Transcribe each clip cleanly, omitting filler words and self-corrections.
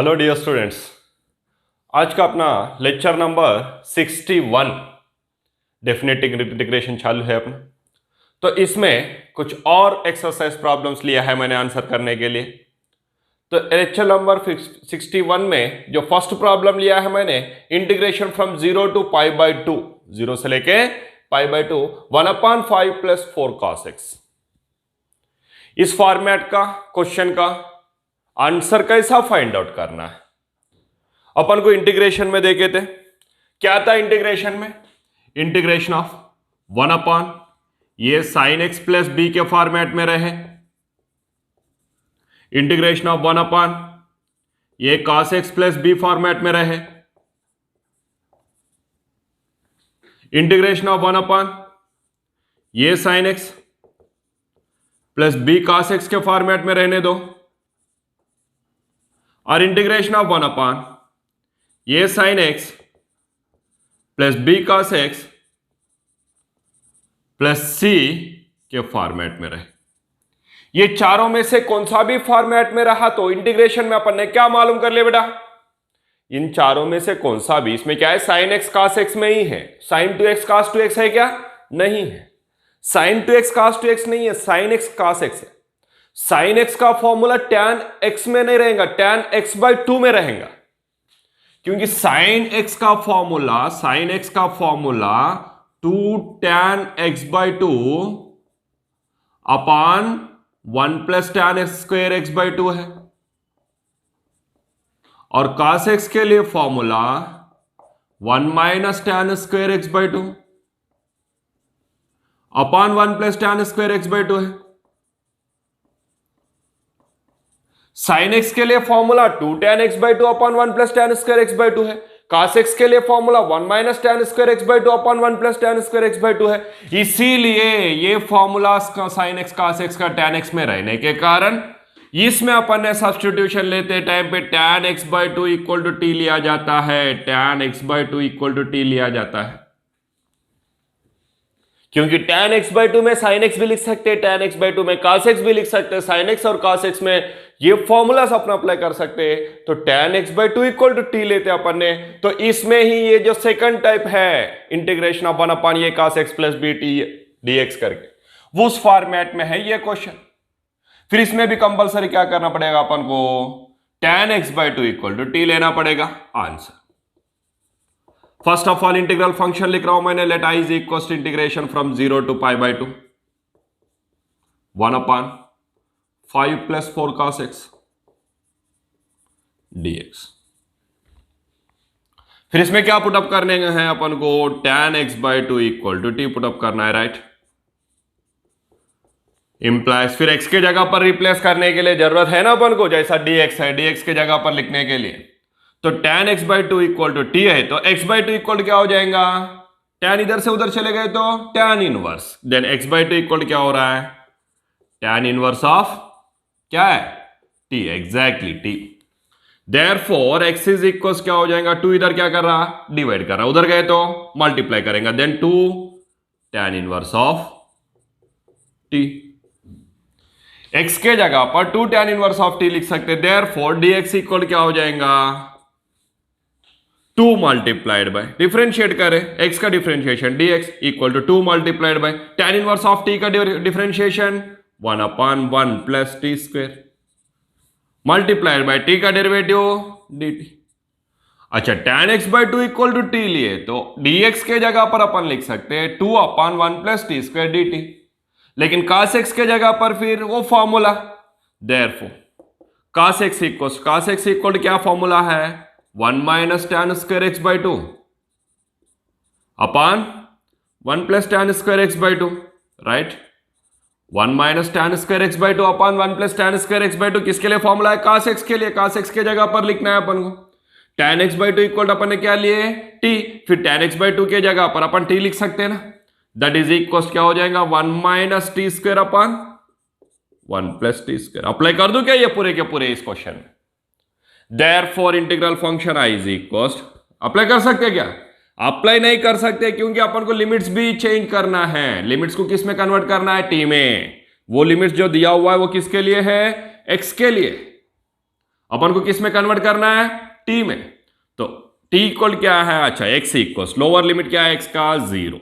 Hello dear students, आज का अपना लेक्चर नंबर 61 डेफिनेट इंटीग्रेशन चालू है अपना। तो इसमें कुछ और एक्सरसाइज प्रॉब्लम्स लिया है मैंने आंसर करने के लिए। तो लेक्चर नंबर 61 में जो फर्स्ट प्रॉब्लम लिया है मैंने, integration from 0 to pi by 2, 0 से लेके pi by 2 1/5 plus 4 cos x। इस फॉर्मेट का क्वेश्चन का आंसर कैसा फाइंड आउट करना है, अपन को इंटीग्रेशन में देखे थे। क्या था इंटीग्रेशन में? इंटीग्रेशन ऑफ 1 ये साइन एक्स प्लस बी के फॉर्मेट में रहे, इंटीग्रेशन ऑफ 1 ये cos x plus B format में रहे, इंटीग्रेशन ऑफ 1 ये sine x plus B cos x के फॉर्मेट में रहने दो, और इंटीग्रेशन ऑफ 1 ये sine x plus B cos x plus C के फॉर्मेट में रहे। ये चारों में से कौन सा भी फॉर्मेट में रहा तो इंटीग्रेशन में अपन ने क्या मालूम कर लिया बेटा? इन चारों में से कौन सा भी, इसमें क्या है, साइन एक्स cos x में ही है। साइन 2x cos 2x है क्या? नहीं है। साइन 2x cos 2x नहीं है, साइन x cos x है। साइन x का फॉर्मूला tan x में नहीं रहेगा, tan x बाई 2 में रहेगा, क्योंकि साइन x का formula 2 tan x by 2 upon 1 plus tan x square x by 2 है, और cos x के लिए formula 1 minus tan square x by 2 upon 1 plus tan square x by 2 है। साइन x के लिए formula 2 tan x by 2 upon 1 plus tan square x by 2 है। cos x के लिए formula 1 minus tan square x by 2 upon 1 plus tan square x by 2 है। इसीलिए ये formula sine x cos x का tan x में रहने के कारण इसमें अपन ने सब्स्टिट्यूशन लेते टाइम पे tan x by 2 equal to t लिया जाता है, tan x by 2 equal to t लिया जाता है, क्योंकि tan x बाई 2 में sin x भी लिख सकते हैं, tan x बाई 2 में cos x भी लिख सकते हैं, sin x और cos x में ये फॉर्मूलास अपना अप्लाई कर सकते हैं। तो tan x by 2 equal to t लेते अपन ने। तो इसमें ही ये जो सेकंड टाइप है इंटीग्रेशन ऑफ 1 अपॉन ये cos x plus b t dx करके, वो उस फॉर्मेट में है ये क्वेश्चन। फिर इसमें भी कंपलसरी क्या करना पड़ेगा अपन को, tan x by 2 equal to t लेना पड़ेगा answer. First of all integral function लिख रहा हूं मैंने, let I is equal to integration from 0 to pi by 2 1/5 plus 4 cos x dx। फिर इसमें क्या पुटअप करने हैं अपन को, tan x by 2 equal to t put up करना है, राइट। इंप्लाइज फिर x के जगह पर रिप्लेस करने के लिए जरूरत है ना अपन को, जैसा dx है, dx के जगह पर लिखने के लिए तो tan x by 2 equal to t है, तो x बाई 2 इक्वल क्या हो जाएगा, tan इधर से उधर चले गए तो tan inverse, then x by 2 equal क्या हो रहा है, tan इनवर्स ऑफ क्या है, t, exactly t। Therefore x is equal क्या हो जाएगा, 2 इधर क्या कर रहा, डिवाइड कर रहा, उधर गए तो मल्टीप्लाई करेंगे, then 2 tan inverse of t। x के जगह पर 2 tan इनवर्स ऑफ t लिख सकते हैं, देयरफॉर dx इक्वल क्या हो जाएगा, 2 मल्टीप्लाइड बाय, डिफरेंशिएट करें x का differentiation dx equal to 2 multiplied by tan inverse of t का differentiation 1/1 plus t square multiplied by t का डेरिवेटिव dt। अच्छा, tan x by 2 equal to t लिए तो dx के जगह पर अपन लिख सकते हैं 2/1 प्लस टी स्क्वायर dt, लेकिन cos x के जगह पर फिर वो formula, therefore cos x equal क्या फॉर्मूला है, 1 minus tan square x by 2 upon 1 plus tan square x by 2, right. 1 minus tan square x by 2 upon 1 plus tan square x by 2 किसके लिए formula है, cos x के लिए। cos x के जगह पर लिखना है अपन को, tan x बाई 2 इक्वल अपन ने क्या लिए, t, फिर tan x बाई 2 के जगह पर अपन t लिख सकते हैं ना, दैट इज इक्वल क्या हो जाएगा, 1 minus t square upon 1 plus t square. Apply कर दूं क्या ये पूरे के पूरे इस क्वेश्चन में, therefore integral function i is equal, apply कर सकते हैं क्या, अप्लाई नहीं कर सकते, क्योंकि अपन को लिमिट्स भी चेंज करना है। लिमिट्स को किस में कन्वर्ट करना है, टी में। वो लिमिट्स जो दिया हुआ है वो किसके लिए है, x के लिए। अपन को किस में कन्वर्ट करना है, टी में। तो टी इक्वल क्या है, अच्छा एक्स इक्वल लोअर लिमिट क्या है एक्स का, 0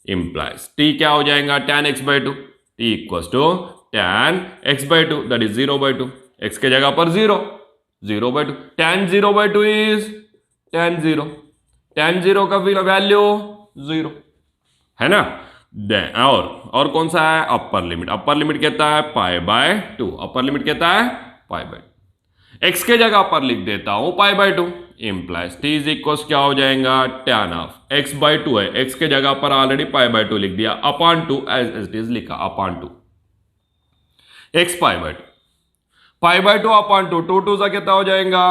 इंप्लाइज टी क्या हो जाएगा, tan x by 2, t equal to tan x by 2 that is 0/2, x के जगह पर 0/2, tan 0/2 इज tan 0, tan 0 का वैल्यू 0 है ना। और कौन सा है, अपर लिमिट कहता है π/2, अपर लिमिट कहता है π/2, x के जगह पर लिख देता हूं π/2 इंप्लाइज टी इज इक्वल क्या हो जाएगा, tan ऑफ x/2 है, x के जगह पर ऑलरेडी π/2 लिख दिया, अपॉन 2 एज इट इज लिखा, अपॉन 2 x π/2 अपॉन 2, 2 2 कितना हो जाएगा,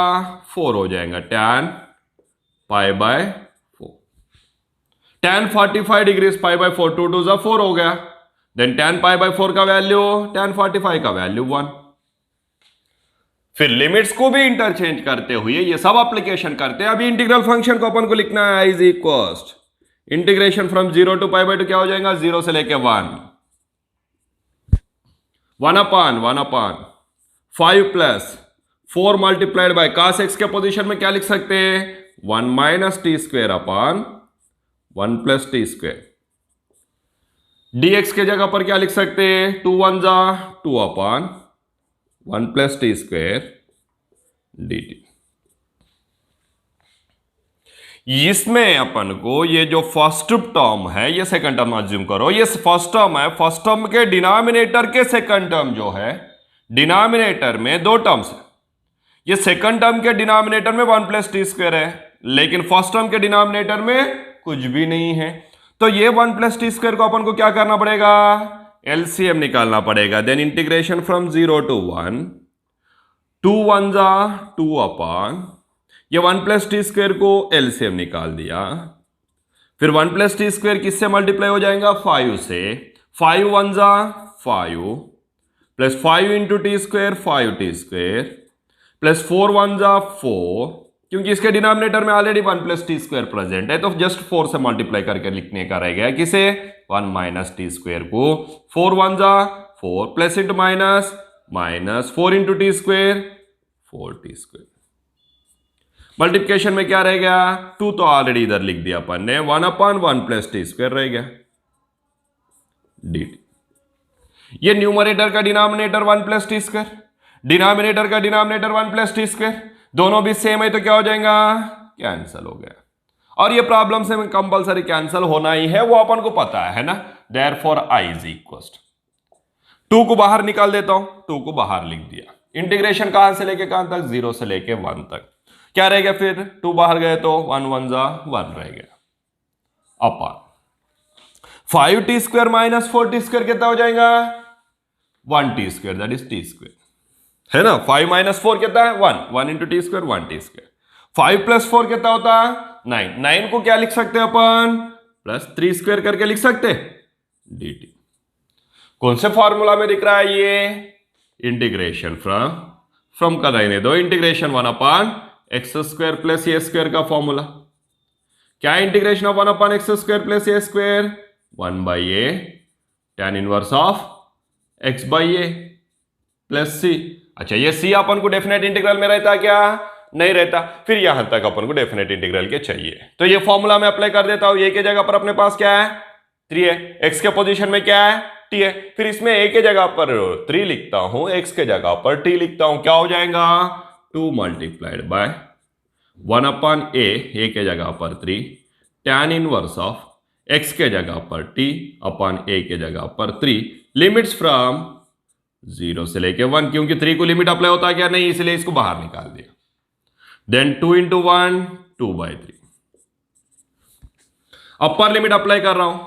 4 हो जाएगा, tan π/4, tan 45 डिग्रीज π/4, 2 2 4 हो गया, देन tan π/4 का वैल्यू, tan 45 का वैल्यू 1। फिर लिमिट्स को भी इंटरचेंज करते हुए ये सब एप्लीकेशन करते हैं। अभी इंटीग्रल फंक्शन को अपन को लिखना है is equal integration from 0 to π/2 क्या हो जाएगा, 0 से लेके 1 upon 5 plus 4 multiplied by cos x के पोजीशन में क्या लिख सकते हैं, 1 minus T square upon 1 plus T square, dx के जगह पर क्या लिख सकते हैं, 2 1 जा 2 upon 1 plus T square dt। इसमें अपन को ये जो फर्स्ट टर्म है, ये सेकंड टर्म अज्यूम करो, ये फर्स्ट टर्म है, फर्स्ट टर्म के डिनोमिनेटर के सेकंड टर्म जो है, डिनोमिनेटर में दो टर्म्स है, ये सेकंड टर्म के डिनोमिनेटर में 1 प्लस टी स्क्वेयर है, लेकिन फर्स्ट टर्म के डिनोमिनेटर में कुछ भी नहीं है। तो ये 1 प्लस टी स्क्वेयर को अपन को क्या करना पड़ेगा, एलसीएम निकालना पड़ेगा। देन इंटीग्रेशन फ्रॉम 0 टू 1, 2 1 जा 2 अपॉन ये 1 प्लस टी स्क्वेयर को एलसीएम निकाल दिया, फिर 1 प्लस टी स्क्वेयर किससे मल्टीप्लाई हो जाएगा, 5 से, 5 1 जा 5 plus 5 into T square 5 T square plus 4 1 जा 4, क्योंकि इसके डिनोमिनेटर में already 1 plus T square present है, तो जस्ट 4 से मल्टीप्लाई करके लिखने का रह गया, किसे, 1 माइनस टी स्क्वेयर को, 4 1 जा 4 plus into minus 4 into T square 4 T square. Multiplication में क्या रह गया, 2 तो ऑलरेडी इधर लिख दिया अपन ने, 1 अपॉन 1 प्लस टी स्क्वेयर रह गया dt। ये न्यूमरेटर का denominator 1 plus T square, denominator का डिनोमिनेटर 1 प्लस टी स्क्वेयर, दोनों भी सेम है तो क्या हो जाएगा, कैंसिल हो गया। और ये प्रॉब्लम से कंपलसरी कैंसिल होना ही है, वो अपन को पता है ना। देयरफॉर आई इज इक्वल 2 को बाहर निकाल देता हूं, 2 को बाहर लिख दिया, इंटीग्रेशन कहां से लेके कहां तक, 0 से लेके 1 तक, क्या रह गया, फिर 2 बाहर गए तो 1 1 जा 1 रह गया, upon 5 T square minus 4 T square कितना हो जाएगा, 1 T square that is T square, है ना। 5 माइनस 4 कितना है, 1 into T square 1 T square, 5 plus 4 कितना होता है, 9 को क्या लिख सकते हैं अपन, प्लस 3 स्क्वेयर करके लिख सकते हैं dt। कौन से फॉर्मूला में दिख रहा है ये, इंटीग्रेशन फ्रॉम का रहने दो, integration 1 upon x square plus A square का फॉर्मूला, क्या integration of 1 upon x square plus A square, 1 by A tan inverse of x by A plus C. अच्छा ये सी अपन को डेफिनेट इंटीग्रल में रहता क्या, नहीं रहता, फिर यहां तक अपन को डेफिनेट इंटीग्रल के चाहिए, तो ये फॉर्मूला में अप्लाई कर देता हूं। ए के जगह पर अपने पास क्या है, 3 है, एक्स के पोजीशन में क्या है, टी है, फिर इसमें ए के जगह पर 3 लिखता हूं, एक्स के जगह पर टी लिखता हूं, क्या हो जाएगा, 2 मल्टीप्लाइड बाय 1 अपॉन ए के जगह पर 3 tan इनवर्स ऑफ x के जगह पर t अपॉन ए के जगह पर 3, लिमिट्स फ्रॉम 0 से लेके 1, क्योंकि 3 को लिमिट अप्लाई होता है क्या, नहीं, इसलिए इसको बाहर निकाल दिया। Then 2 into 1 2/3, upper limit apply कर रहा हूं,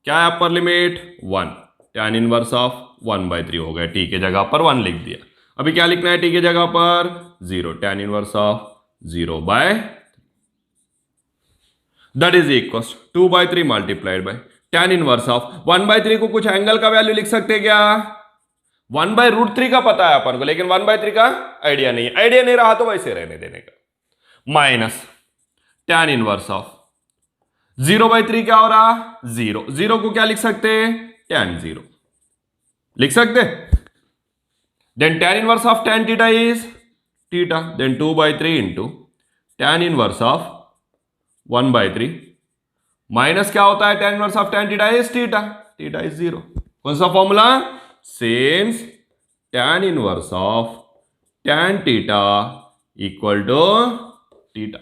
क्या है upper limit, 1 tan inverse of 1/3 हो गया, t के जगह पर 1 लिख दिया। अभी क्या लिखना है, t के जगह पर 0 tan inverse of 0/, that is equal 2/3 multiplied by tan inverse of 1/3 को कुछ एंगल का वैल्यू लिख सकते हैं क्या, 1/√3 का पता है अपन को, लेकिन 1/3 का आइडिया नहीं रहा तो वैसे रहने देने का, माइनस tan इनवर्स ऑफ 0/3 क्या हो रहा, 0 को क्या लिख सकते हैं, tan 0 लिख सकते। Then tan inverse of tan theta is theta, then 2/3 into tan inverse of 1/3 minus क्या होता है tan inverse of tan theta is theta, theta is 0। कौन सा formula? Same tan inverse of tan theta equal to theta.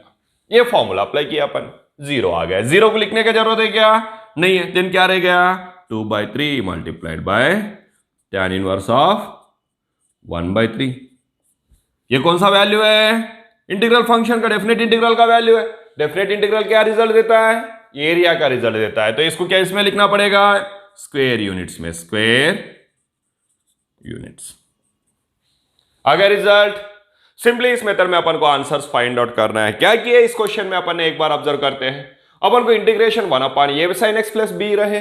ये formula apply किया अपन, 0 आ गया। 0 को लिखने की जरूरत है क्या? नहीं है। देन क्या रह गया? 2/3 multiplied by tan inverse of 1/3। ये कौन सा वैल्यू है? इंटीग्रल फंक्शन का डेफिनेट इंटीग्रल का वैल्यू है। डेफिनेट इंटीग्रल क्या रिजल्ट देता है? एरिया का रिजल्ट देता है। तो इसको क्या इसमें लिखना पड़ेगा? स्क्वायर यूनिट्स में, स्क्वायर यूनिट्स। अगर रिजल्ट सिंपली इस मेथड में अपन को आंसर्स फाइंड आउट करना है। क्या किया इस क्वेश्चन में अपन ने, एक बार ऑब्जर्व करते हैं। अपन को integration 1/a sin x plus b रहे,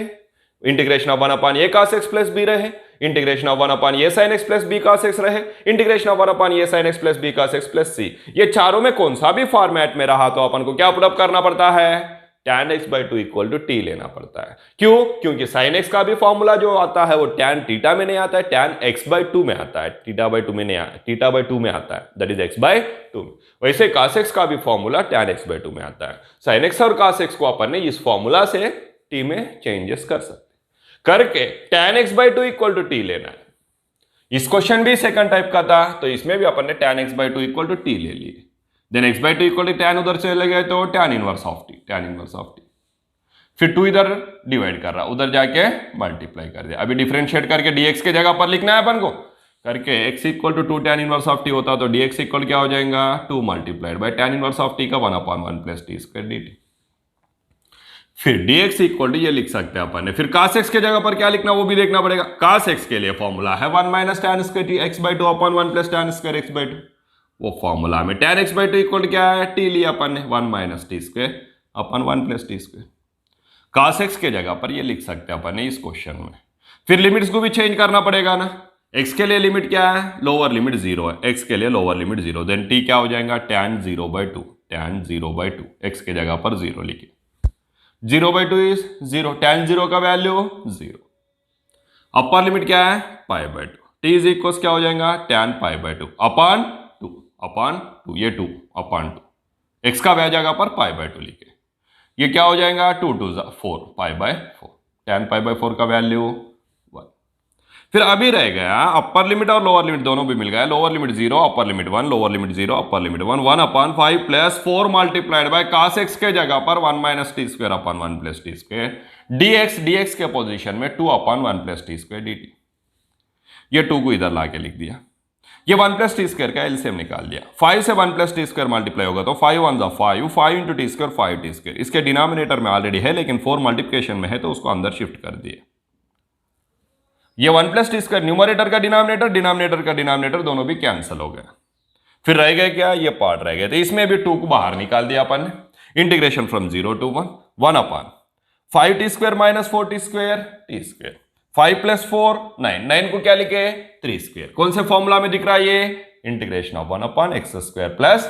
integration of 1/a cos x plus b रहे, integration of 1/a sin x plus b cos x रहे, integration of 1/a sin x plus b cos x plus c। ये चारों में कौन सा भी format में रहा तो अपन को क्या पुट अप करना पड़ता है? tan x/2 equal to t लेना पड़ता है। क्यों? क्योंकि sin x का भी फॉर्मूला जो आता है वो tan थीटा में नहीं आता है, tan x/2 में आता है, थीटा/2 में नहीं आता, थीटा/2 में आता है, दैट इज x/2 में। वैसे cos x का भी फॉर्मूला tan x/2 में आता है। sin x और cos x को अपन ने इस फॉर्मूला से t में चेंजेस कर सकते करके tan x/2 equal to t लेना है। इस क्वेश्चन भी सेकंड टाइप का था, तो इसमें भी अपन ने tan x/2 equal to t ले लिए। Then x/2 equal to tan उधर चले गए तो tan inverse of t, tan inverse of t। फिर 2 इधर डिवाइड कर रहा, उधर जाके मल्टीप्लाई कर दिया। अभी डिफरेंशिएट करके dx के जगह पर लिखना है अपन को, करके x equal to 2 tan inverse of t होता तो dx इक्वल क्या हो जाएगा? 2 multiplied by tan inverse of t का 1/1 प्लस t स्क्वायर dt। फिर dx इक्वल टू ये लिख सकते हैं अपन ने। फिर cos x के जगह पर क्या लिखना वो भी देखना पड़ेगा। cos x के लिए फॉर्मूला है 1 minus tan square t x/2 upon 1 plus tan square x/2। वो फॉर्मूला में tan x/2 इक्वल क्या है? t लिया अपन ने 1 minus t square upon 1 plus t square. cos x के जगह पर ये लिख सकते हैं अपन ने इस क्वेश्चन में। फिर लिमिट्स को भी चेंज करना पड़ेगा ना। x के लिए लिमिट क्या है? लोअर लिमिट 0 है, x के लिए लोअर लिमिट 0। देन t क्या हो जाएगा? tan 0/2, tan 0/2 x के जगह पर 0 लिखिए। 0/2 इज 0, tan 0 का वैल्यू 0। अपर लिमिट क्या है? π/2। t इज इक्वल क्या हो जाएगा? tan π/2 अपॉन 2, ये 2 अपॉन 2। x का जगह पर π/2 लिखे। ये क्या हो जाएगा? 2 2 4, π/4, tan π/4 का वैल्यू 1। फिर अभी रह गया अपर लिमिट और लोअर लिमिट दोनों भी मिल गया। Lower limit 0, upper limit 1, lower limit 0, upper limit 1, 1/5 plus 4 multiplied by cos x के जगह पर 1 minus t square upon 1 plus t square dx के पोजीशन में 2/1 प्लस टी स्क्वायर dt। ये 2 को इधर लाके लिख दिया। ये 1 प्लस टी स्क्वायर का एलसीएम निकाल दिया। 5 से 1 प्लस टी स्क्वायर मल्टीप्लाई होगा तो 5 1 5, 5 into T square 5 T square. इसके डिनोमिनेटर में ऑलरेडी है लेकिन 4 मल्टीप्लिकेशन में है तो उसको अंदर शिफ्ट कर दिए। ये 1 प्लस टी स्क्वायर न्यूमरेटर का डिनोमिनेटर, डिनोमिनेटर का डिनोमिनेटर दोनों भी कैंसिल हो गए। फिर रह गए क्या? ये पार्ट रह गए। तो इसमें भी 2 को बाहर निकाल दिया अपन ने। Integration from 0 to 1, 1/5 t square minus 4 t square t square. 5 plus 4 9, 9 को क्या लिखे? 3 स्क्वायर। कौन से फॉर्मूला में दिख रहा है ये? Integration of 1/x square plus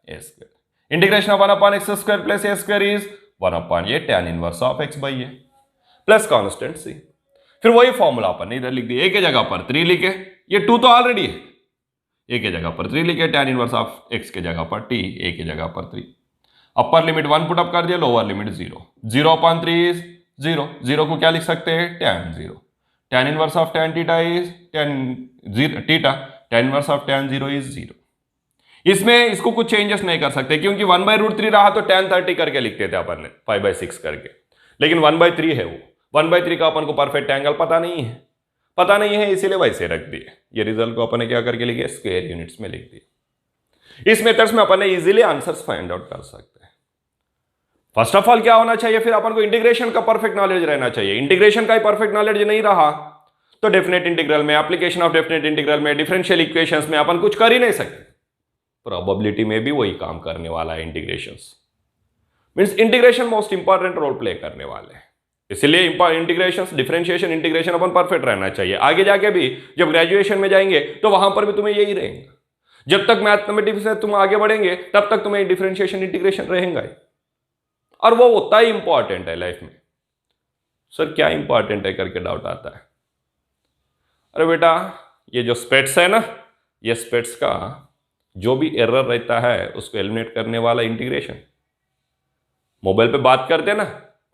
a square. Integration of 1/x square plus a square is 1/a tan inverse of x/a plus constant c। फिर वही फॉर्मूला अपन ने इधर लिख दिया। a के जगह पर 3 लिखे, ये 2 तो ऑलरेडी है। a के जगह पर 3 लिखे, tan इनवर्स ऑफ x के जगह पर t, a के जगह पर 3। अपर लिमिट 1 पुट अप कर दिया, लोअर लिमिट 0, 0/3 इज 0। 0 को क्या लिख सकते हैं? tan 0। tan inverse of tan theta is tan theta, tan inverse of tan 0 is 0। इसमें इसको कुछ चेंजेस नहीं कर सकते क्योंकि 1/√3 रहा तो tan 30 करके लिखते थे अपन ने 5/6 करके, लेकिन 1/3 है वो। 1/3 का अपन को परफेक्ट एंगल पता नहीं है इसीलिए वैसे रख दिए। ये रिजल्ट को अपन ने क्या करके लिखे? स्क्वायर यूनिट्स में लिख दिए। इस मेथड्स में अपन ने इजीली आंसर्स फाइंड आउट कर सकते हैं। फर्स्ट ऑफ ऑल क्या होना चाहिए? फिर अपन को इंटीग्रेशन का परफेक्ट नॉलेज रहना चाहिए। इंटीग्रेशन का ही परफेक्ट नॉलेज नहीं रहा तो डेफिनेट इंटीग्रल में, एप्लीकेशन ऑफ डेफिनेट इंटीग्रल में, डिफरेंशियल इक्वेशंस में अपन कुछ कर ही नहीं सकते। प्रोबेबिलिटी में भी वही काम करने वाला है integrations. Means integration most important role play करने वाले हैं। इसलिए इंटीग्रेशंस, डिफरेंशिएशन, इंटीग्रेशन अपन परफेक्ट रहना चाहिए। आगे जाके भी जब ग्रेजुएशन में जाएंगे तो वहां पर भी तुम्हें यही रहेगा। जब तक मैथमेटिक्स से तुम आगे बढ़ेंगे तब तक तुम्हें डिफरेंशिएशन, इंटीग्रेशन रहेगा ही, और वो उतना ही इंपॉर्टेंट है लाइफ में। सर क्या इंपॉर्टेंट है करके डाउट आता है। अरे बेटा, ये जो स्पेट्स है ना, ये स्पेट्स का जो भी एरर रहता है उसको एलिमिनेट करने वाला इंटीग्रेशन। मोबाइल पे बात करते हैं ना,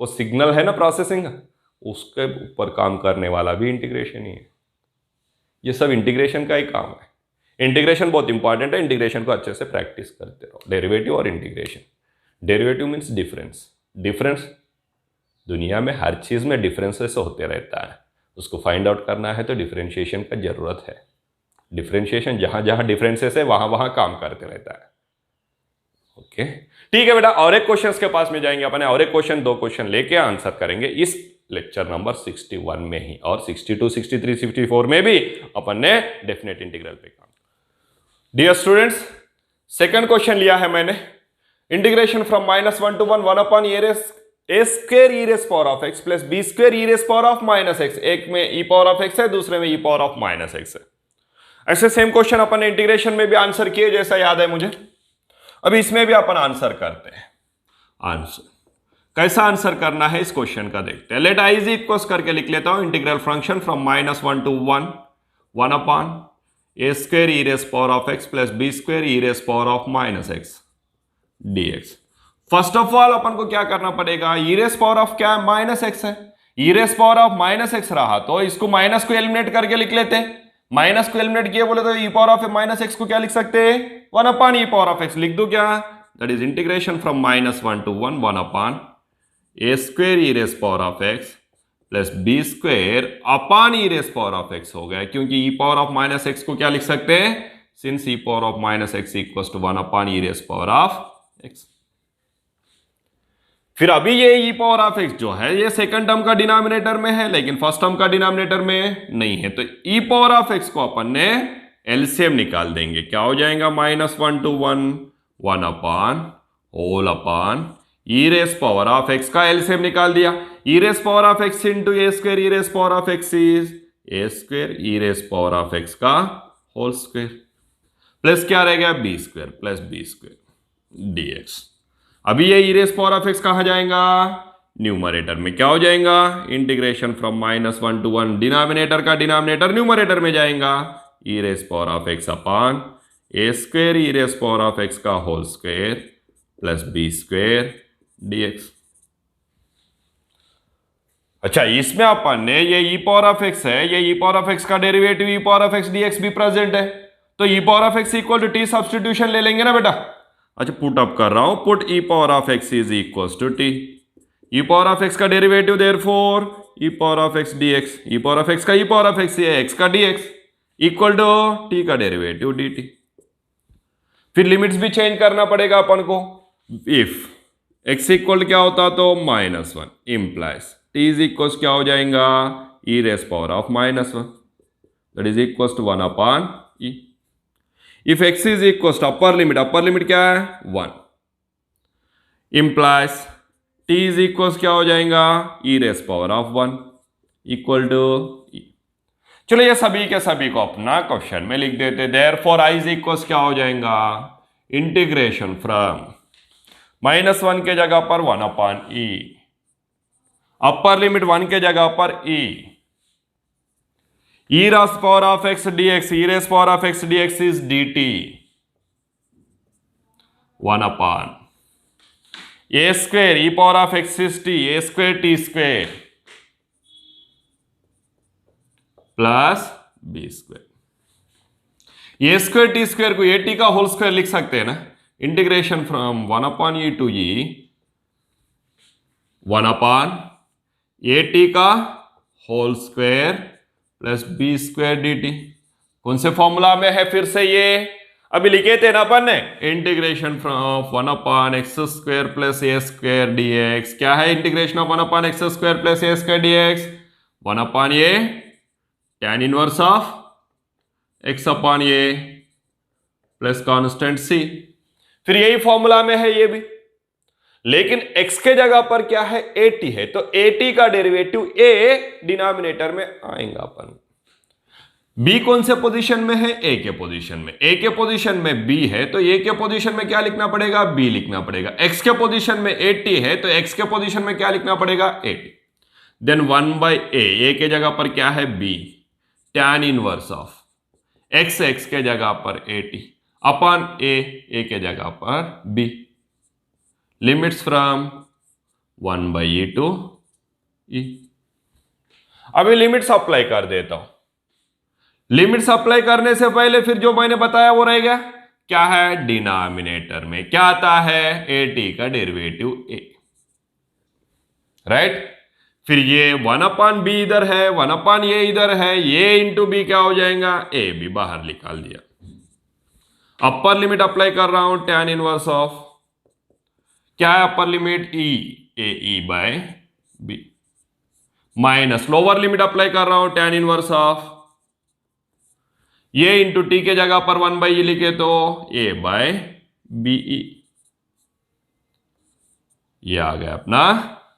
वो सिग्नल है ना प्रोसेसिंग का, उसके ऊपर काम करने वाला भी इंटीग्रेशन ही है। ये सब इंटीग्रेशन का ही काम है। इंटीग्रेशन बहुत इंपॉर्टेंट है, इंटीग्रेशन को अच्छे से प्रैक्टिस करते रहो। डेरिवेटिव और integration. Derivative means difference. Difference दुनिया में हर चीज में डिफरेंसेस होते रहता है, उसको फाइंड आउट करना है तो डिफरेंशिएशन का जरूरत है। डिफरेंशिएशन जहां जहां डिफरेंसेस है वहां वहां काम करते रहता है। ओके, ठीक है बेटा, और एक क्वेश्चन के पास में जाएंगे अपन। और एक क्वेश्चन, दो क्वेश्चन लेके आंसर करेंगे इस लेक्चर नंबर 61 में ही, और 62, 63, 64 में भी अपन ने डेफिनेट इंटीग्रल पे काम। डियर स्टूडेंट्स, सेकंड क्वेश्चन लिया है मैंने, integration from -1 to 1 upon a square e raise power of x plus b square e raise power of minus x. एक में ई पावर ऑफ एक्स है, दूसरे में e power of minus x है। ऐसे सेम क्वेश्चन अपन ने integration में भी आंसर किए, जैसा याद है मुझे। अभी इसमें भी अपन आंसर करते हैं। आंसर कैसा आंसर करना है इस क्वेश्चन का देखते हैं। लेट आई इज इक्वल्स करके लिख लेता हूं, integral function from -1 to 1 upon a square e raise power of x plus b square e raise power of minus x dx. First of all अपन को क्या करना पड़ेगा, ई रेस पावर ऑफ क्या है, माइनस एक्स है। E raise power of minus x रहा तो इसको माइनस को एलिमिनेट करके लिख लेते हैं। माइनस को एलिमिनेट किए बोले तो e power of minus x को क्या लिख सकते हैं, 1 upon e power of x. लिख दो क्या, that is integration from -1 to 1 upon a square e raise power of x plus b square upon e raise power of x हो गया, क्योंकि e power of minus x को क्या लिख सकते हैं, since e power of minus x equals to 1 upon e raise power of x. फिर अभी ये ई पावर ऑफ एक्स जो है ये सेकंड टर्म का डिनोमिनेटर में है, लेकिन फर्स्ट टर्म का डिनोमिनेटर में नहीं है, तो ई पावर ऑफ एक्स को अपन ने एलसीएम निकाल देंगे। क्या हो जाएगा, -1 to 1 upon whole upon e raise power of x का एलसीएम निकाल दिया। E raise power of x into a square e raise power of x is a square e raise power of x का whole square plus क्या रह गया, b square plus b square dx. अभी ये e raise power of x कहा जाएगा, numerator में। क्या हो जाएगा, इंटीग्रेशन फ्रॉम -1 to 1, डिनोमिनेटर का डिनोमिनेटर न्यूमरेटर में जाएगा, e raise power of x upon a square e raise power of x का whole square plus b square dx. अच्छा, इसमें अपन ने ये ई पावर ऑफ एक्स है, ये ई पावर ऑफ एक्स का derivative e power of x dx भी present है, तो e power of x equal to t substitution ले लेंगे ना बेटा। अच्छा, पुट अप कर रहा हूं, put e power of x is equals to t. E power of x का derivative therefore e power of x dx, e power of x का ई पावर ऑफ एक्स है, एक्स का dx equal to t का derivative dt। फिर limits भी change करना पड़ेगा अपन को। इफ x इक्वल क्या होता तो -1 इंप्लाइज t इज इक्वल क्या हो जाएगा, e raise power of -1 that is equal to 1 upon e। If x is equal to upper limit क्या है 1 इंप्लाइज t इज इक्वल क्या हो जाएगा, e raise power of 1 equal to e। चलो ये सभी के सभी को अपना क्वेश्चन में लिख देते। देयरफॉर i इज इक्वल क्या हो जाएगा, इंटीग्रेशन फ्रॉम -1 के जगह पर 1 अपॉन e, अपर लिमिट 1 के जगह पर e raise power of x dx, e raise power of x dx is dt 1 upon a square e power of x is t, a square t square plus b square. A square t square को a t का whole square लिख सकते हैं ना। Integration from 1 upon e to e 1 upon a t का whole square plus b square d t. कौन से formula में है फिर से ये, अभी लिखे थे ना अपन ने, integration from 1 upon x square plus A square D x. क्या है integration of 1 upon x square plus A square D x, 1 upon ये tan inverse of x upon ये प्लस कांस्टेंट c। फिर यही फॉर्मूला में है ये भी, लेकिन x के जगह पर क्या है 80 है, तो 80 का डेरिवेटिव a डिनोमिनेटर में आएगा अपन। b कौन से पोजीशन में है, a के पोजीशन में। a के पोजीशन में b है तो a के पोजीशन में क्या लिखना पड़ेगा, b लिखना पड़ेगा। x के पोजीशन में 80 है तो x के पोजीशन में क्या लिखना पड़ेगा 80। देन 1/a के जगह पर क्या है b, tan inverse of x के जगह पर 80 अपन ए के जगह पर b, limits from 1/e to e. अभी लिमिट्स अप्लाई कर देता हूं। लिमिट्स अप्लाई करने से पहले फिर जो मैंने बताया वो रहेगा, क्या है, डिनोमिनेटर में क्या आता है, ए टी का डेरिवेटिव ए, राइट। फिर ये 1/b इधर है, 1/a इधर है, ये इंटू बी क्या हो जाएगा, ए बी बाहर निकाल दिया। अपर लिमिट अप्लाई कर रहा हूं, tan इनवर्स ऑफ क्या है upper limit, e a e by b, minus lower limit apply कर रहा हूं tan इनवर्स ऑफ ये इंटू टी के जगह पर 1/e लिखे तो ए बाय बी ई। ये आ गया अपना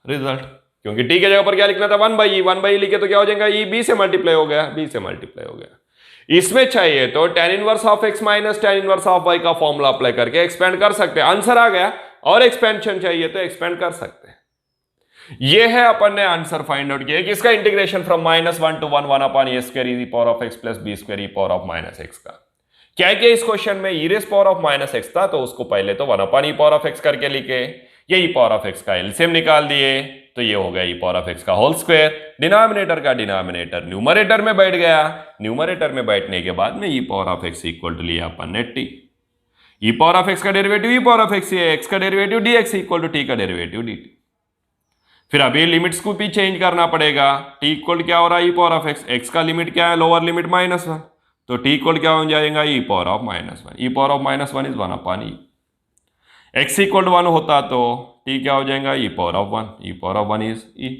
रिजल्ट, क्योंकि टी के जगह पर क्या लिखना था, 1/e, 1/e लिखे तो क्या हो जाएगा, ई बी से मल्टीप्लाई हो गया, बी से मल्टीप्लाई हो गया। इसमें चाहिए तो tan inverse of x minus tan inverse of y का फॉर्मूला अप्लाई करके एक्सपेंड कर सकते हैं, आंसर आ गया। और एक्सपेंशन चाहिए तो एक्सपेंड कर सकते हैं। ये है अपन ने आंसर फाइंड आउट किया, किसका, integration from -1 to 1 1 a square e power of x plus b square e power of -x का। क्या है कि इस क्वेश्चन में e raised power of -x था, तो उसको पहले तो 1 e power of x करके लिखे, ये e power of x का एलसीएम निकाल दिए, तो ये हो गया e power of x का होल स्क्वायर। डिनोमिनेटर का डिनोमिनेटर न्यूमरेटर में बैठ गया, न्यूमरेटर में बैठने के बाद में e power of x equal to लिया अपन ने t, e power of x का derivative e power of x है, x का derivative dx equal to t का डेरिवेटिव dt। फिर अभी लिमिट्स को भी चेंज करना पड़ेगा, t इक्वल क्या हो रहा है, e पावर ऑफ x का लिमिट क्या है, लोअर लिमिट -1, तो t इक्वल क्या हो जाएगा, e power of -1, e power of -1 is 1/e, x equal 1 होता तो t क्या हो जाएगा, e power of 1, e power of 1 is e।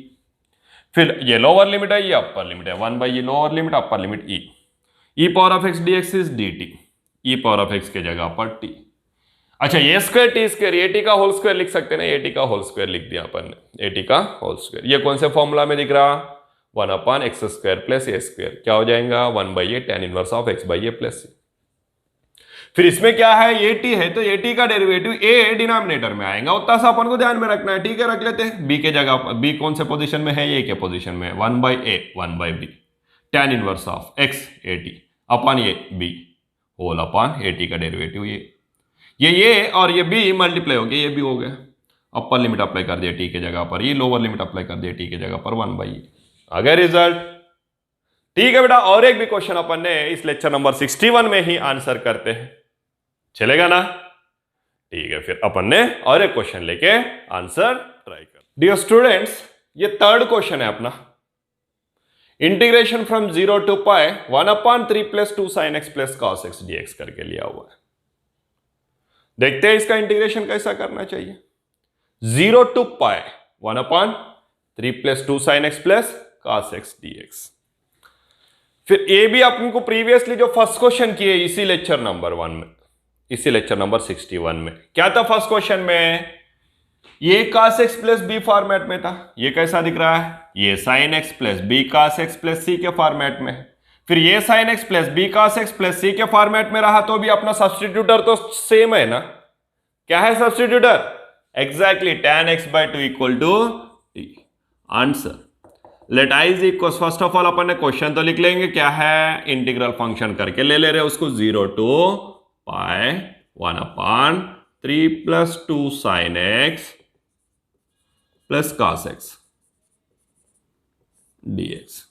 फिर ये लोअर लिमिट है, ये अपर लिमिट है, 1/e lower limit upper limit e power of x dx is dt, e power of x के जगह पर t। अच्छा, ये स्क्वायर टी स्क्वायर, ए टी का होल स्क्वायर लिख सकते हैं ना, ए टी का होल स्क्वायर लिख दिया अपन ने, ए टी का होल स्क्वायर। ये कौन से फॉर्मूला में दिख रहा, 1/x² प्लस ए स्क्वायर, क्या हो जाएगा, 1/a tan inverse of x/a plus c। फिर इसमें क्या है, ए टी है तो ए टी का डेरिवेटिव ए डिनोमिनेटर में आएगा, उतना सा अपन को ध्यान में रखना है, ठीक है, रख लेते हैं। बी के जगह पर, बी कौन से पोजीशन में है, ए के पोजीशन में, 1/a 1/b tan inverse of x a t अपन ये b होल अपन ए टी का डेरिवेटिव ये और ये b मल्टीप्लाई हो गया, ये भी हो गया। अपर लिमिट अप्लाई कर दिया टी के जगह पर, ये लोअर लिमिट अप्लाई कर दिया टी के जगह पर 1/e, आ गया रिजल्ट। ठीक है बेटा, और एक भी क्वेश्चन अपन ने इस लेक्चर नंबर 61 में ही आंसर करते हैं, चलेगा ना। ठीक है, फिर अपन ने और एक क्वेश्चन लेके आंसर ट्राई कर। डियर स्टूडेंट्स, ये थर्ड क्वेश्चन है अपना, integration from 0 to π 1/3 + 2 sin x + cos x dx करके लिया हुआ है। देखते हैं इसका इंटीग्रेशन कैसा करना चाहिए। 0 to π 1/3 + 2 sin x + cos x dx। फिर ए भी अपन को प्रीवियसली जो फर्स्ट क्वेश्चन किए इसी लेक्चर नंबर 1 में, इसी लेक्चर नंबर 61 में क्या था फर्स्ट क्वेश्चन में, ये cos x + b फॉर्मेट में था, ये कैसा दिख रहा है, ये sin x + b cos x + c के फॉर्मेट में। फिर ये sin x + b cos x + c के फॉर्मेट में रहा, तो भी अपना सब्स्टिट्यूटर तो सेम है ना, क्या है substitutor, exactly tan x/2 equal to t। Answer let i is equal, first of all अपन ने क्वेश्चन तो लिख लेंगे, क्या है, इंटीग्रल फंक्शन करके ले रहे उसको, 0 to π 1/3 + 2 sin x + cos x dx।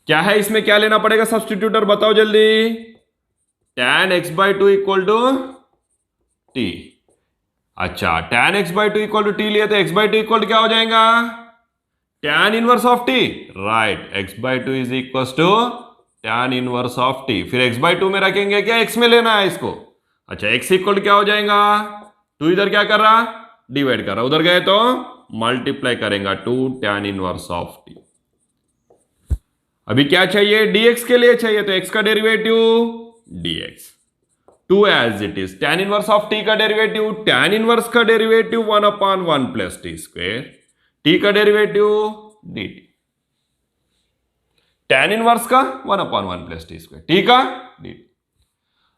क्या है इसमें, क्या लेना पड़ेगा सब्स्टिट्यूटर, बताओ जल्दी, tan x/2 equal to t। अच्छा, tan x/2 equal to t लिए तो x/2 इक्वल क्या हो जाएगा, tan inverse of t, right, x/2 is equal to tan inverse of t। फिर x/2 में रखेंगे क्या, x में लेना है इसको। अच्छा, x इक्वल क्या हो जाएगा, 2 इधर क्या कर रहा, डिवाइड कर रहा, उधर गए तो मल्टीप्लाई करेगा 2 tan इनवर्स ऑफ t। अभी क्या चाहिए, dx के लिए चाहिए, तो x का derivative dx, 2 as it is, tan inverse of t का डेरिवेटिव, tan इनवर्स का डेरिवेटिव 1/1 + t², t का डेरिवेटिव dt, tan इनवर्स का 1/1 + t², t का dt।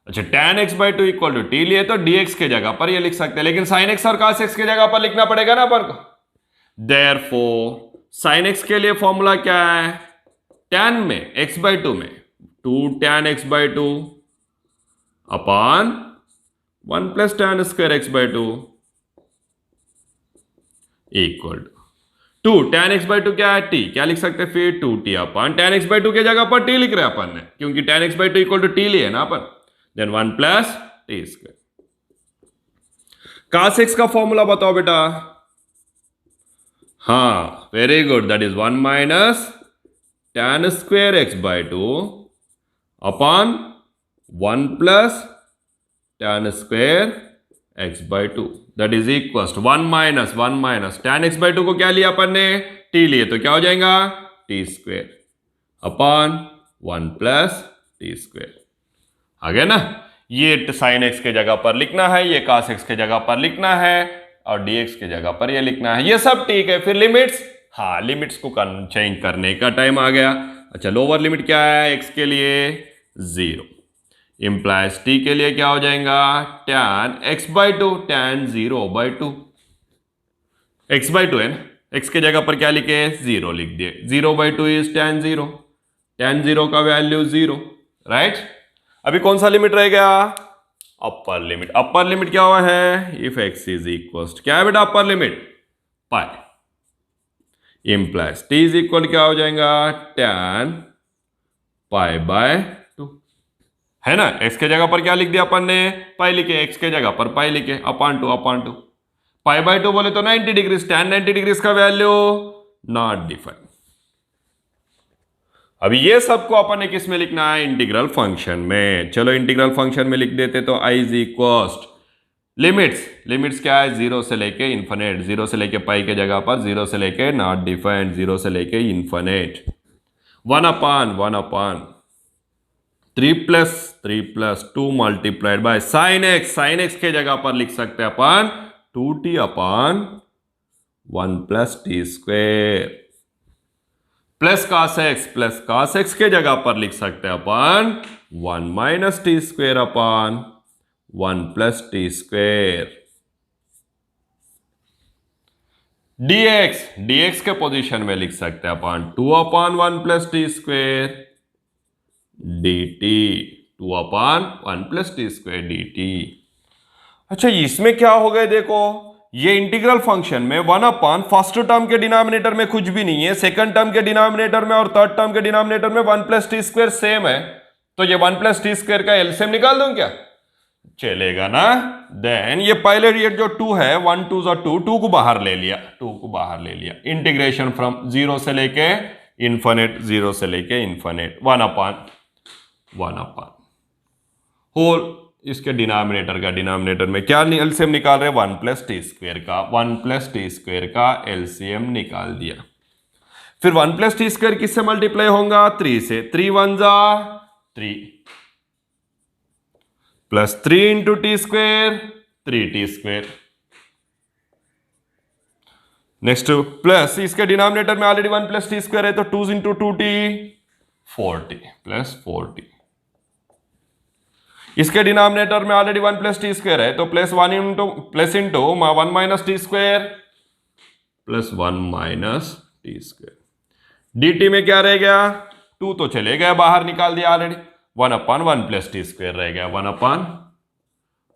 अच्छा, tan x/2 equal to t लिए तो dx के जगह पर ये लिख सकते हैं, लेकिन sin x और cos x के जगह पर लिखना पड़ेगा ना अपन को। देयरफॉर sin x के लिए फॉर्मूला क्या है, tan में x/2 में 2 tan x/2 upon 1 plus tan square x by two equal to tan x by two क्या है t, क्या लिख सकते हैं फिर 2t upon tan x by two की जगह पर t लिख रहे हैं अपन ने, क्योंकि tan x by two equal to t लिए ना अपन, then 1 plus t square. cos x का फॉर्मूला बताओ बेटा। हाँ very good, that is 1 minus tan square x by two upon 1 plus tan square x by two, that is equal to 1 minus tan x by two को क्या लिया अपन ने, t लिए, तो क्या हो जाएगा t square upon 1 plus t square. आ गया ना। ये sin x के जगह पर लिखना है, ये cos x के जगह पर लिखना है, और dx के जगह पर ये लिखना है, ये सब ठीक है। फिर लिमिट्स, हाँ लिमिट्स को चेंज करने का टाइम आ गया। अच्छा लोअर लिमिट क्या है x के लिए 0, इंप्लाइज t के लिए क्या हो जाएगा tan x by to, tan 0 by two, x by to है ना, x के जगह पर क्या लिखे 0 लिख दिए, 0 by two is tan 0, tan 0 का वैल्यू 0, राइट। अभी कौन सा लिमिट रह गया, अपर लिमिट। अपर लिमिट क्या हुआ है, इफ x इज इक्वल क्या है बेटा upper limit pi, implies t is equal क्या हो जाएगा tan पाई बाय टू, है ना। x के जगह पर क्या लिख दिया अपन ने, पाई लिखे, x के जगह पर पाई लिखे, upon two, pi by two बोले तो 90 डिग्री, tan 90 डिग्री का वैल्यू नॉट डिफाइंड। अभी ये सबको अपन ने किस में लिखना है, इंटीग्रल फंक्शन में। चलो इंटीग्रल फंक्शन में लिख देते, तो i इज इक्वल लिमिट्स क्या है 0 से लेके इन्फिनिट, 0 से लेके पाई के जगह पर 0 से लेके नॉट डिफाइंड, 0 से लेके infinite, 1 upon 3 plus 2 multiplied by sine x के जगह पर लिख सकते हैं अपन 2t upon 1 plus T square, plus cos x के जगह पर लिख सकते हैं अपन 1 minus T square upon 1 plus T square. dx के पोजीशन में लिख सकते हैं अपन 2 upon 1 plus T square dt, 2 upon 1 plus T square dt। अच्छा इसमें क्या हो गया देखो, ये इंटीग्रल फंक्शन में 1 अपॉन फर्स्ट टर्म के डिनोमिनेटर में कुछ भी नहीं है, सेकंड टर्म के डिनोमिनेटर में और थर्ड टर्म के डिनोमिनेटर में 1 प्लस टी स्क्वायर सेम है, तो ये 1 प्लस टी स्क्वायर का एलसीएम निकाल दूं क्या, चलेगा ना। देन ये पहले ये जो 2 है 1 2 2 को बाहर ले लिया, इंटीग्रेशन फ्रॉम 0 से लेके इन्फिनिट, 0 से लेके इन्फिनिट, 1 अपॉन होल, इसके डिनोमिनेटर में क्या एलसीएम निकाल रहे हैं 1 प्लस टी स्क्वायर का, 1 प्लस टी स्क्वायर का एलसीएम निकाल दिया। फिर 1 प्लस टी स्क्वायर किससे मल्टीप्लाई होगा 3 से, 3 1 जा 3 plus 3 into T square 3t square, next plus इसके डिनोमिनेटर में ऑलरेडी 1 प्लस टी स्क्वायर है, तो 2 into 2t 4t plus 4t, इसके डिनोमिनेटर में ऑलरेडी 1 प्लस टी स्क्वायर है, तो plus 1 into 1 minus t square plus 1 minus t square, dt में क्या रह गया 2 तो चले गया बाहर, निकाल दिया already, 1 upon 1 plus t square रह गया, 1 upon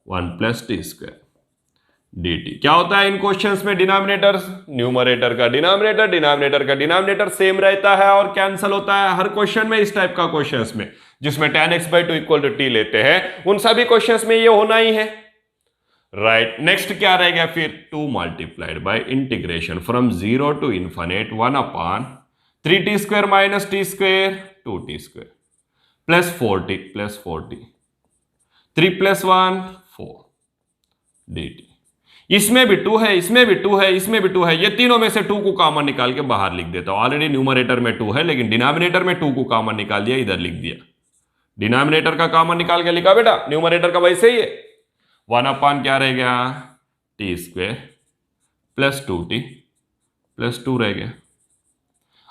1 plus t square dt। क्या होता है इन क्वेश्चंस में, डिनोमिनेटर न्यूमरेटर का डिनोमिनेटर सेम रहता है और कैंसिल होता है। हर क्वेश्चन में इस टाइप का क्वेश्चंस में जिसमें tan x by two equal to t लेते हैं, उन सभी क्वेश्चंस में ये होना ही है, राइट। नेक्स्ट क्या रह गया फिर 2 multiplied by integration from 0 to infinite 1 upon 3t square minus t square 2t square plus 4t 3 plus 1 4 dt। इसमें भी 2 है, इसमें भी 2 है, ये तीनों में से 2 को कॉमन निकाल के बाहर लिख देता हूं। ऑलरेडी न्यूमरेटर में 2 है, लेकिन डिनोमिनेटर में 2 को कॉमन निकाल दिया, इधर लिख दिया, डिनोमिनेटर का कॉमन निकाल के लिखा बेटा, न्यूमरेटर का वैसे ही है। 1 अपॉन क्या रह गया T square plus 2t plus 2 रह गया।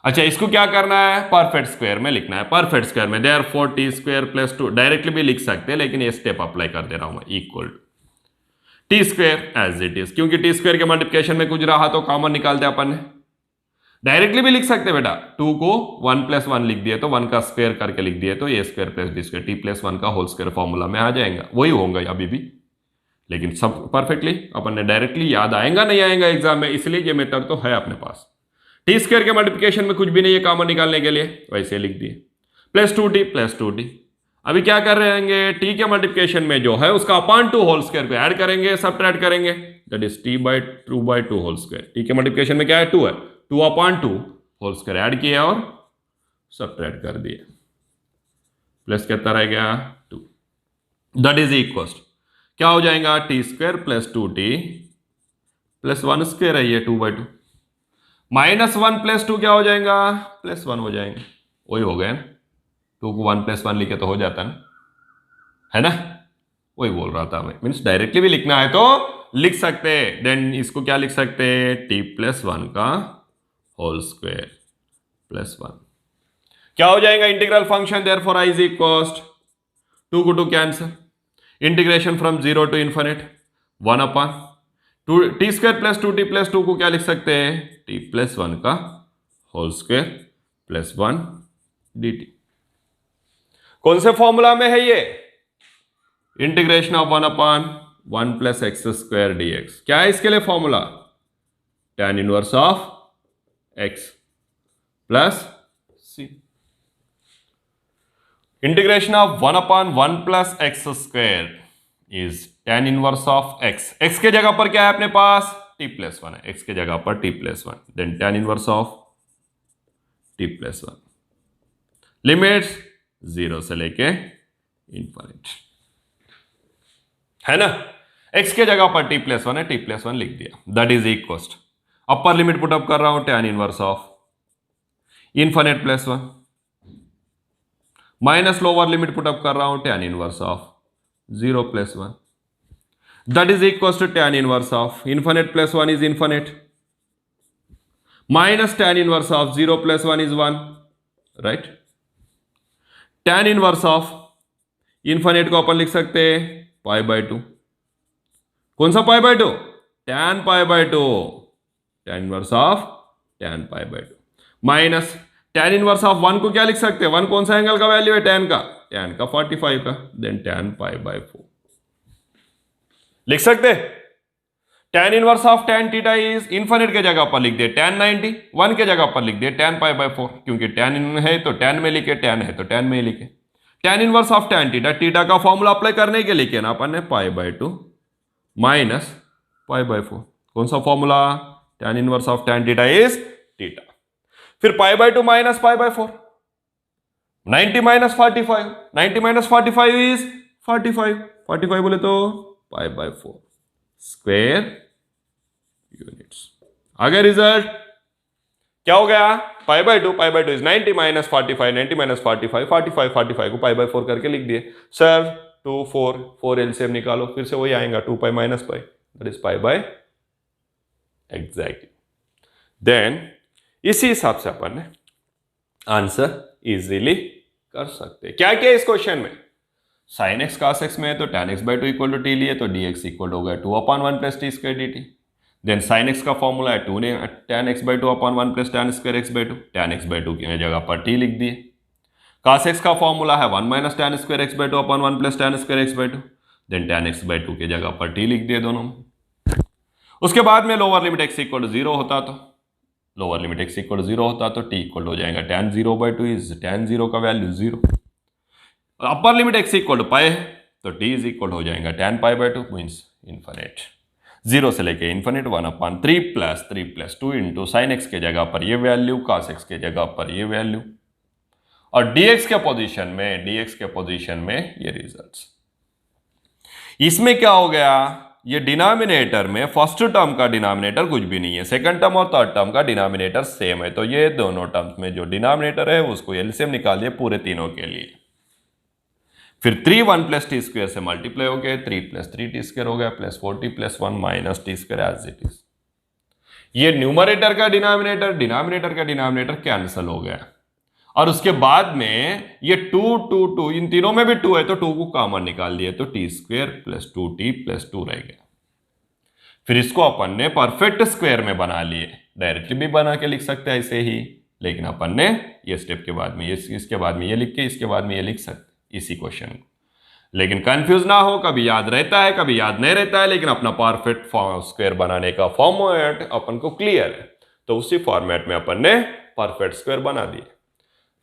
अच्छा इसको क्या करना है, परफेक्ट स्क्वायर में लिखना है, परफेक्ट स्क्वायर में, therefore T square plus 2 directly भी लिख सकते हैं, लेकिन ये स्टेप अप्लाई कर दे रहा हूं मैं, equal t square as it is, क्योंकि टी स्क्वायर के मल्टीप्लिकेशन में कुछ रहा तो कॉमन निकालते अपन ने, डायरेक्टली भी लिख सकते बेटा, 2 को 1 + 1 लिख दिए तो 1 का स्क्वायर करके लिख दिए तो a² + b² t + 1 का होल स्क्वायर फॉर्मूला में आ जाएगा, वही होगा अभी भी। लेकिन सब परफेक्टली अपन ने डायरेक्टली याद आएगा नहीं आएगा एग्जाम में, इसलिए ये मेथड तो है अपने पास। t² के मल्टीप्लिकेशन में कुछ भी नहीं है कॉमन निकालने के लिए, वैसे लिख दिए +2t + 2t। अभी क्या कर रहे हैं, t के मल्टीप्लिकेशन में जो है उसका अपान 2 होल स्क्वायर को ऐड करेंगे, सबट्रैक्ट करेंगे, that is t/2 whole square. t के मल्टीप्लिकेशन में क्या है, 2 है, 2/2 होल स्क्वायर ऐड किया और सबट्रैक्ट कर दिए, प्लस कितना रह गया 2, दैट इज इक्वल क्या हो जाएगा, t² + 2t + 1 स्क्वायर है ये 2/2, -1 + 2 क्या हो जाएगा, +1 हो जाएंगे, वही हो गया ना, 2 को 1 + 1 लिखे तो हो जाता है ना, वही बोल रहा था मैं। मीन्स डायरेक्टली भी लिखना है तो लिख सकते, देन इसको क्या लिख सकते, t + 1 का होल स्क्वायर + 1 क्या हो जाएगा, integral function therefore i is equal 2 को 2 cancel, integration from 0 to infinite 1/2 t² + 2t + 2 को क्या लिख सकते हैं, t + 1 का होल स्क्वायर + 1 dt। कौन से फॉर्मूला में है ये, इंटीग्रेशन ऑफ 1/1 + x² dx। क्या है इसके लिए formula, tan inverse of x + c। Integration of 1/1 + x² is tan inverse of x। x के जगह पर क्या है अपने पास, t + 1 है, x के जगह पर t + 1, then tan inverse of t + 1, limits 0 से लेके इन्फिनिट, है ना। x के जगह पर t + 1 है, t + 1 लिख दिया, that is equal, upper limit put up कर रहा हूं tan inverse of infinite + 1 minus lower limit put up कर रहा हूं tan inverse of 0 + 1, that is equal to tan inverse of infinite + 1 is infinite minus tan inverse of 0 + 1 is 1, right. tan inverse of infinite को अपन लिख सकते हैं π/2, कौन सा π/2, tan π/2, tan inverse of tan π/2 minus tan inverse of 1 को क्या लिख सकते हैं, 1 कौन सा एंगल का वैल्यू है, tan का 45 का, देन tan π/4 लिख सकते। tan inverse of tan theta is infinite के जगह पर लिख दिए tan 90, 1 के जगह पर लिख दिए tan π/4, क्योंकि tan है तो tan में लिखे, tan है तो tan में लिखे। tan inverse of tan theta का फॉर्मूला अप्लाई करने के लिए ना अपन ने π/2 माइनस π/4, कौन सा formula, tan inverse of tan theta is theta, फिर π/2 माइनस π/4, 90 - 45, 90 - 45 इज 45, 45 बोले तो π/4 स्क्वायर यूनिट्स। आगे रिजल्ट क्या हो गया, π/2 इज 90 - 45, 90 - 45, 45 को π/4 करके लिख दिए। सर 2 4 एलसीएम निकालो, फिर से वही आएगा 2π - π, दैट इज π/, एग्जैक्टली। देन इसी हिसाब से अपन ने आंसर इजीली कर सकते हैं। क्या क्या इस क्वेश्चन में, sin x cos x में है तो tan x/2 = t लिए तो dx इक्वल हो गया 2/1 + t² dt। Then sin x का फॉर्मूला है 2 ने tan x/2/1 + tan² x/2, tan x/2 की जगह पर t लिख दिए। cos x का फॉर्मूला है 1 - tan² x/2/1 + tan² x/2, then tan x/2 की जगह पर t लिख दिए दोनों में। उसके बाद में लोअर लिमिट x = 0 होता तो लोअर लिमिट x = 0 होता तो t इक्वल हो जाएगा tan 0/2 इज tan 0 का वैल्यू 0, और अपर लिमिट x = π है तो t इज इक्वल हो जाएगा tan π/2 मीन्स इन्फिनिट, 0 से लेके इन्फिनिट 1/3 + 3 + 2 इंटू साइन एक्स के जगह पर ये वैल्यू, cos x के जगह पर ये वैल्यू, और dx के पोजीशन में ये रिजल्ट्स। इसमें क्या हो गया, ये डिनोमिनेटर में फर्स्ट टर्म का डिनोमिनेटर कुछ भी नहीं है, सेकंड टर्म और थर्ड टर्म का डिनोमिनेटर सेम है, तो ये दोनों टर्म्स में जो डिनोमिनेटर है उसको एलसीएम निकालिए पूरे तीनों के लिए। फिर 3 1 + t² से मल्टीप्लाई हो गए, 3 + 3t² हो गया +4t + 1 - t² as it is. ये न्यूमरेटर का डिनोमिनेटर कैंसिल हो गया, और उसके बाद में ये 2 2 2 इन तीनों में भी 2 है तो 2 को कॉमन निकाल दिए तो t² + 2t + 2 रह गया। फिर इसको अपन ने परफेक्ट स्क्वायर में बना लिए, डायरेक्टली भी बना के लिख सकते हैं ऐसे ही, लेकिन अपन ने ये स्टेप के बाद में इसके बाद में ये लिख के इसके बाद में ये लिख सकते इसी क्वेश्चन को। लेकिन कंफ्यूज ना हो, कभी याद रहता है कभी याद नहीं रहता है, लेकिन अपना परफेक्ट स्क्वायर बनाने का फॉर्मेट अपन को क्लियर है, तो उसी फॉर्मेट में अपन ने परफेक्ट स्क्वायर बना दिए।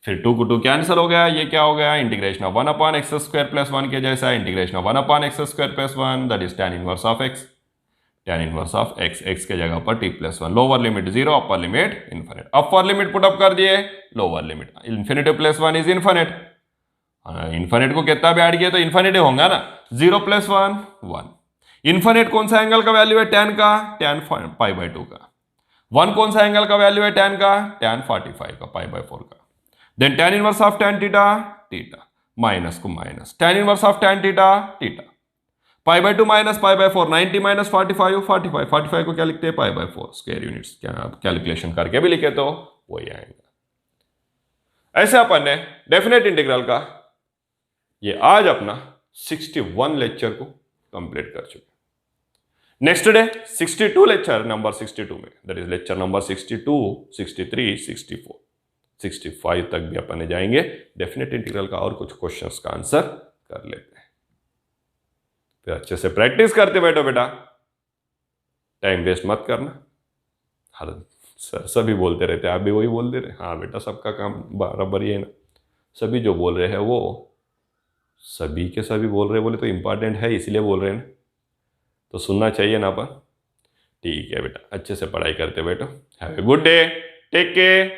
फिर 2 को 2 कैंसिल हो गया, ये क्या हो गया, integration of 1 upon x square plus 1 के जैसा, integration of 1 upon x square plus 1 that is tan inverse of x, tan inverse of x, x के जगह पर t plus 1, lower limit 0 upper limit infinite, upper limit put up कर दिए, lower limit infinity plus 1 is infinite, infinite को कितना भी add किया तो इन्फिनिटी होगा ना, 0 प्लस 1 1, इन्फिनिट कौन सा एंगल का वैल्यू है, tan का, tan पाई बाय 2 का, 1 कौन सा एंगल का वैल्यू है, tan का, tan 45 का, पाई बाय 4 का, then tan inverse of tan theta, theta minus को minus tan inverse of tan theta, theta, pi by 2 minus pi by 4, 90 minus 45 45, 45 को क्या लिखते हैं, पाई बाय 4 स्क्वायर यूनिट्स, क्या कैलकुलेशन करके भी लिखे तो वही आएगा। ऐसे अपन ने डेफिनेट इंटीग्रल का ये आज अपना 61 लेक्चर को कंप्लीट कर चुके। नेक्स्ट डे 62 लेक्चर नंबर 62 में, दैट इज लेक्चर नंबर 62 63 64 65 तक भी अपन जाएंगे, डेफिनेट इंटीग्रल का और कुछ क्वेश्चंस का आंसर कर लेते हैं। फिर अच्छे से प्रैक्टिस करते बैठो बेटा, टाइम वेस्ट मत करना। हर सर सभी बोलते रहते, आप भी वही बोलते रहे, हाँ बेटा सबका काम बराबर ही है ना, सभी जो बोल रहे हैं वो सभी के सभी बोल रहे, बोले तो इंपॉर्टेंट है इसलिए बोल रहे हैं ना, तो सुनना चाहिए ना अपन। ठीक है बेटा, अच्छे से पढ़ाई करते बैठो, have a good day, take care.